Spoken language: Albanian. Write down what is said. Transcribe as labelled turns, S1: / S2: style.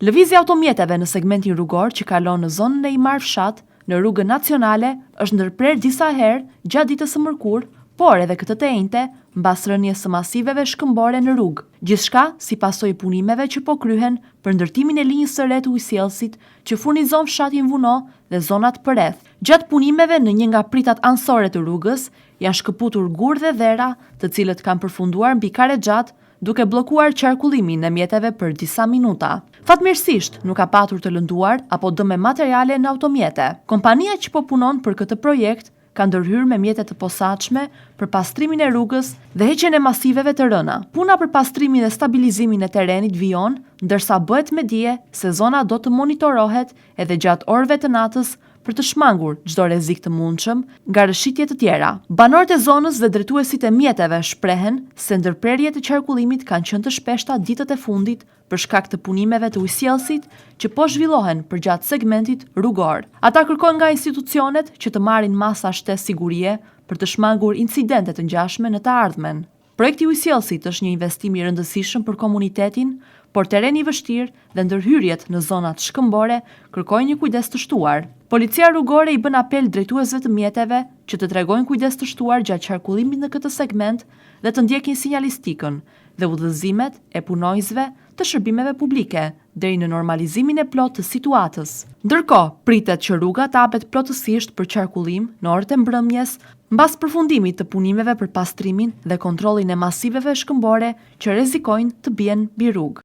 S1: Lëvizja automjeteve në segmentin rrugor që kalon në zonën e Imar Fshat në rrugën nacionale është ndërprer disa herë gjatë ditës së mërkurë, por edhe këtë të enjte mbas rënies së masiveve shkëmbore në rrugë. Gjithçka si pasojë punimeve që po kryhen për ndërtimin e linjës së re të ujësjellësit që furnizon fshatin Vuno dhe zonat përreth. Gjatë punimeve në një nga pritat anësore të rrugës janë shkëputur gur dhe dhera, të cilët kanë përfunduar mbi kare gjatë, duke bllokuar qarkullimin e mjeteve për disa minuta. Fatmirësisht nuk ka patur të lënduar apo dëme materiale në automjete. Kompania që po punon për këtë projekt ka ndërhyrë me mjete të posaçme për pastrimin e rrugës dhe heqjen e masiveve të rëna. Puna për pastrimin dhe stabilizimin e terrenit vijon, ndërsa bëhet me dije se zona do të monitorohet edhe gjatë orëve të natës për të shmangur çdo rrezik të mundshëm nga rrëshitje të tjera. Banorët e zonës dhe drejtuesit e mjeteve shprehen se ndërprerjet e qarkullimit kanë qenë të shpeshta ditët e fundit për shkak të punimeve të ujësjellësit që po zhvillohen përgjatë segmentit rrugor. Ata kërkojnë nga institucionet që të marrin masa shtesë sigurie për të shmangur incidente të ngjashme në të ardhmen. Projekti i ujësjellësit është një investim i rëndësishëm për komunitetin, por terreni i vështirë dhe ndërhyrjet në zonat shkëmbore kërkojnë një kujdes të shtuar. Policia rrugore i bën apel drejtuesve të mjeteve që të tregojnë kujdes të shtuar gjatë qarkullimit në këtë segment dhe të ndjekin sinjalistikën dhe udhëzimet e punojësve të shërbimeve publike deri në normalizimin e plotë të situatës. Ndërkohë, pritet që rruga të hapet plotësisht për qarkullim në orët e mbrëmjes mbas përfundimit të punimeve për pastrimin dhe kontrollin e masiveve shkëmbore që rrezikojnë të bien mbi rrugë.